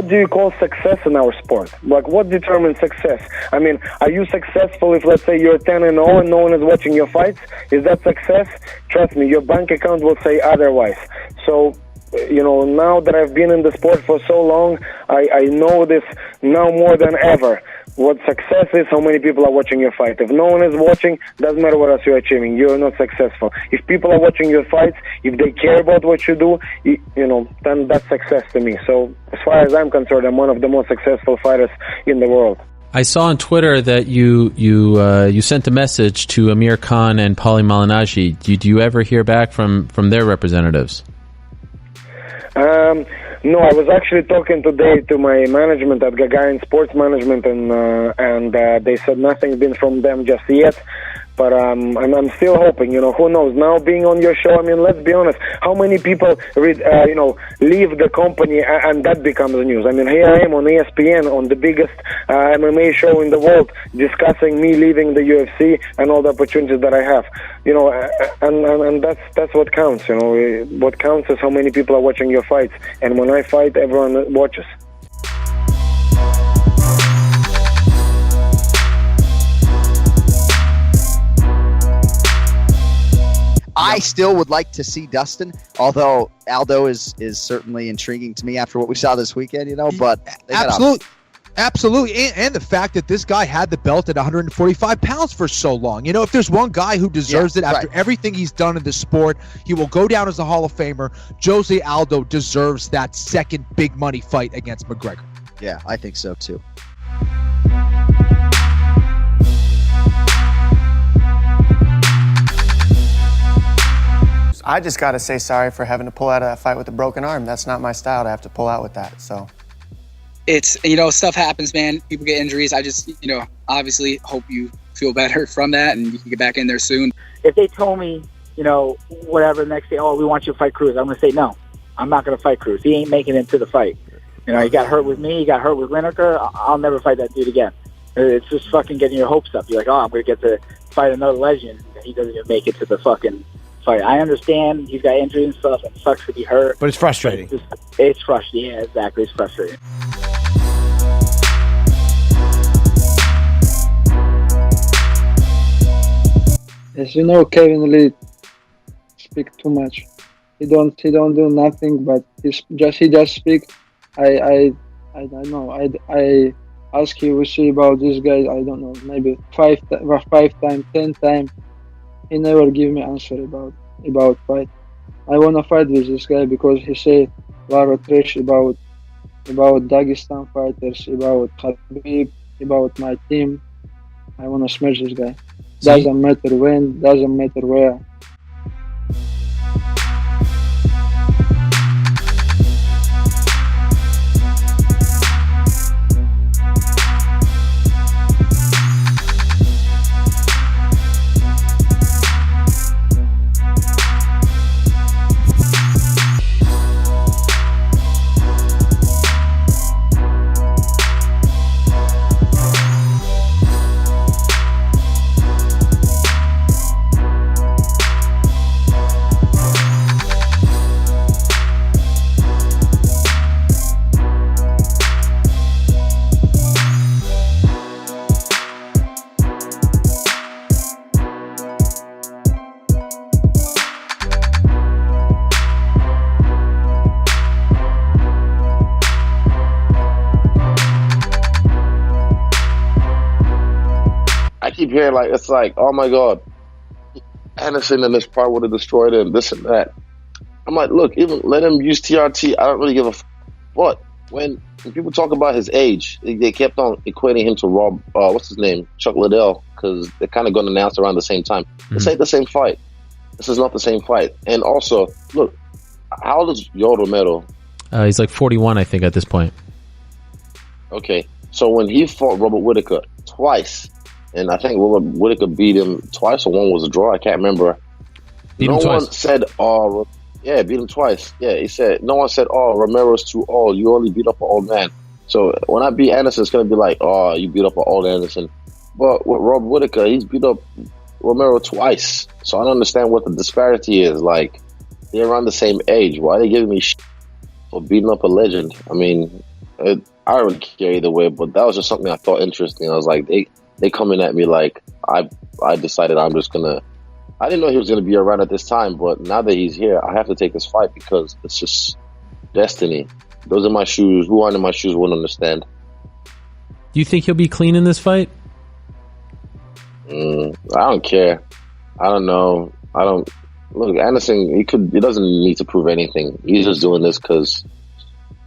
what do you call success in our sport? Like, what determines success? I mean, are you successful if, let's say, you're 10-0 and no one is watching your fights? Is that success? Trust me, your bank account will say otherwise. So, you know, now that I've been in the sport for so long, I know this now more than ever. What success is, how many people are watching your fight. If no one is watching, doesn't matter what else you're achieving, you're not successful. If people are watching your fights, if they care about what you do, you know, then that's success to me. So as far as I'm concerned, I'm one of the most successful fighters in the world. I saw on Twitter that you sent a message to Amir Khan and Paulie Malignaggi. Do you ever hear back from their representatives? No, I was actually talking today to my management at Gagarin Sports Management, and they said nothing's been from them just yet. But I'm still hoping, you know, who knows? Now being on your show, I mean, let's be honest, how many people leave the company and that becomes the news? I mean, here I am on ESPN, on the biggest MMA show in the world, discussing me leaving the UFC and all the opportunities that I have. You know, and that's what counts, you know. What counts is how many people are watching your fights. And when I fight, everyone watches. I still would like to see Dustin, although Aldo is certainly intriguing to me after what we saw this weekend, you know, but Absolutely. And the fact that this guy had the belt at 145 pounds for so long. You know, if there's one guy who deserves it after everything he's done in the sport, he will go down as a Hall of Famer. Jose Aldo deserves that second big money fight against McGregor. Yeah, I think so too. I just got to say sorry for having to pull out of that fight with a broken arm. That's not my style to have to pull out with that. So it's, you know, stuff happens, man. People get injuries. I just, you know, obviously hope you feel better from that and you can get back in there soon. If they told me, you know, whatever, the next day, oh, we want you to fight Cruz, I'm going to say, no, I'm not going to fight Cruz. He ain't making it to the fight. You know, he got hurt with me. He got hurt with Lineker. I'll never fight that dude again. It's just fucking getting your hopes up. You're like, oh, I'm going to get to fight another legend. And he doesn't even make it to the fucking fight. I understand he's got injuries and stuff, and it sucks to be hurt. But it's frustrating. It's frustrating. Yeah, exactly. It's frustrating. As you know, Kevin Lee speak too much. He don't do nothing, but he just speak. I don't know. I ask him, we see about this guy. I don't know, maybe 5 times, 10 times. He never give me answer about fight. I wanna fight with this guy because he say a lot of trash about Dagestan fighters, about Khabib, about my team. I wanna smash this guy. Doesn't matter when, doesn't matter where. Hearing like it's like, oh my god, Anderson in this part would have destroyed him, this and that. I'm like, look, even let him use TRT. I don't really give a but when people talk about his age, they kept on equating him to Rob, what's his name, Chuck Liddell, because they're kind of going to announce around the same time. This ain't the same fight. This is not the same fight. And also, look, how old is Yoel Romero? He's like 41, I think, at this point. Okay, so when he fought Robert Whittaker twice, and I think Robert Whittaker beat him twice, or one was a draw. I can't remember. Beat him twice. One said, "Oh, yeah, beat him twice." Yeah, he said. No one said, "Oh, Romero's too old. You only beat up an old man." So when I beat Anderson, it's gonna be like, "Oh, you beat up an old Anderson." But with Robert Whittaker, he's beat up Romero twice. So I don't understand what the disparity is. Like, they're around the same age. Why are they giving me shit for beating up a legend? I mean, I don't really care either way, but that was just something I thought interesting. I was like, they coming at me like I decided I'm just gonna. I didn't know he was gonna be around at this time, but now that he's here, I have to take this fight because it's just destiny. Those are my shoes. Who aren't in my shoes won't understand. Do you think he'll be clean in this fight? I don't care. I don't know. I don't look. Anderson, he doesn't need to prove anything. He's just doing this because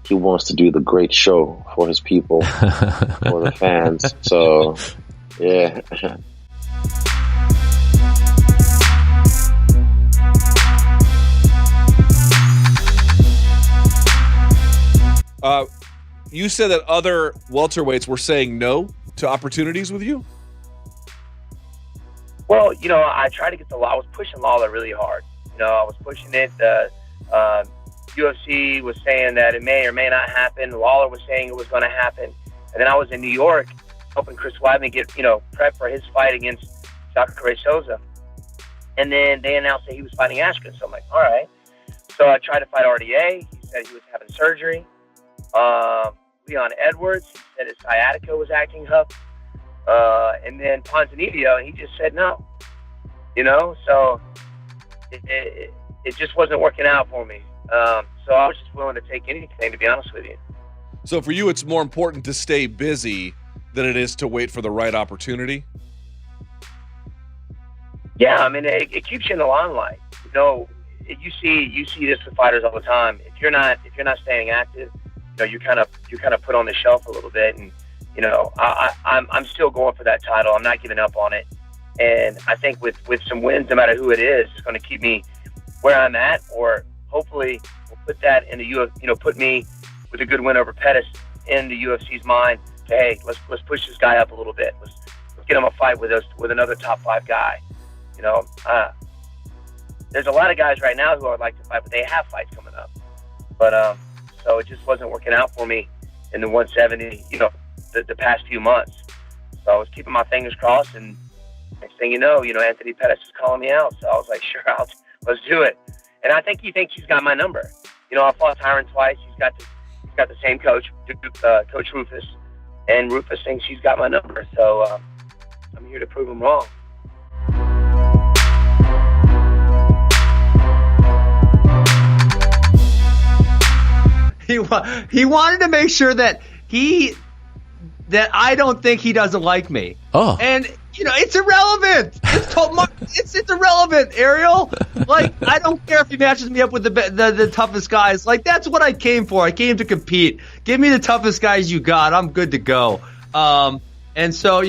he wants to do the great show for his people, for the fans. So, yeah. You said that other welterweights were saying no to opportunities with you? Well, I tried to get I was pushing Lawler really hard. I was pushing it. UFC was saying that it may or may not happen. Lawler was saying it was going to happen. And then I was in New York helping Chris Weidman get, prep for his fight against Jacare Souza. And then they announced that he was fighting Askren. So I'm like, all right. So I tried to fight RDA. He said he was having surgery. Leon Edwards, he said his sciatica was acting up. And then Ponzinibbio, he just said no. So it just wasn't working out for me. So I was just willing to take anything, to be honest with you. So for you, it's more important to stay busy than it is to wait for the right opportunity? Yeah, I mean, it keeps you in the limelight. You see this with fighters all the time. If you're not staying active, you're kind of put on the shelf a little bit. And I'm still going for that title. I'm not giving up on it. And I think with some wins, no matter who it is, it's going to keep me where I'm at, or hopefully will put that in the put me with a good win over Pettis in the UFC's mind. To, hey, let's push this guy up a little bit. Let's get him a fight with another top 5 guy. There's a lot of guys right now who I'd like to fight, but they have fights coming up. But so it just wasn't working out for me in the 170. The past few months. So I was keeping my fingers crossed, and next thing you know, Anthony Pettis is calling me out. So I was like, sure, let's do it. And I think he thinks he's got my number. I fought Tyron twice. He's got the same coach, Coach Rufus, and Rufus thinks he's got my number. So I'm here to prove him wrong. He wanted to make sure that I don't think he doesn't like me. Oh. And, it's irrelevant. It's irrelevant, Ariel. Like, I don't care if he matches me up with the toughest guys. Like, that's what I came for. I came to compete. Give me the toughest guys you got. I'm good to go. And so,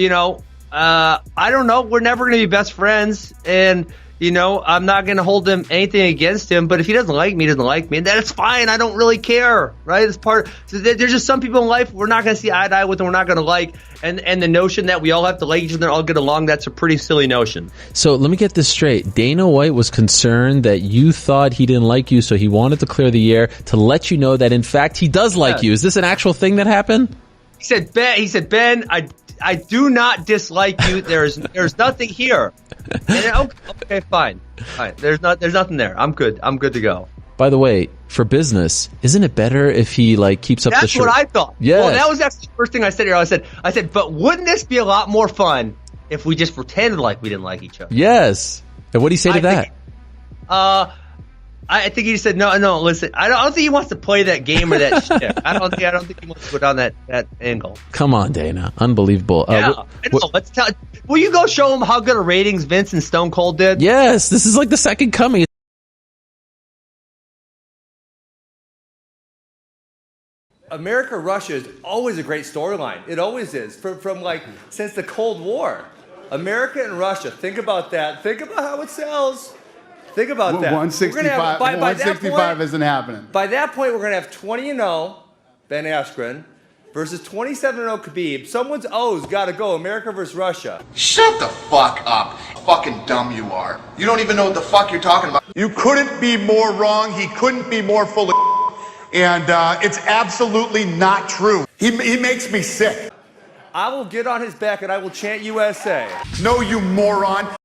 I don't know. We're never going to be best friends. And, I'm not going to hold anything against him. But if he doesn't like me, he doesn't like me. And that's fine. I don't really care, right? It's so there's just some people in life we're not going to see eye to eye with and we're not going to like. And the notion that we all have to like each other and all get along, that's a pretty silly notion. So let me get this straight. Dana White was concerned that you thought he didn't like you, so he wanted to clear the air to let you know that, in fact, he does like you. Is this an actual thing that happened? He said, Ben, I do not dislike you. There's nothing here. And, okay, fine. There's nothing there. I'm good. I'm good to go. By the way, for business, isn't it better if he keeps up the shirt? That's what I thought. Yeah. Well, that was actually the first thing I said here. I said, but wouldn't this be a lot more fun if we just pretended like we didn't like each other? Yes. And what do you say to that? I think he said no. Listen, I don't think he wants to play that game or that shit. I don't think he wants to go down that angle. Come on, Dana, unbelievable. Yeah, let's tell. Will you go show him how good a ratings Vince and Stone Cold did? Yes, this is like the second coming. America-Russia is always a great storyline. It always is. From since the Cold War. America and Russia. Think about that. Think about how it sells. Think about that. 165. 165 isn't happening. By that point, we're going to have 20-0 Ben Askren versus 27-0 Khabib. Someone's O's got to go. America versus Russia. Shut the fuck up. Fucking dumb you are. You don't even know what the fuck you're talking about. You couldn't be more wrong. He couldn't be more full of and it's absolutely not true. He makes me sick. I will get on his back and I will chant USA. No, you moron.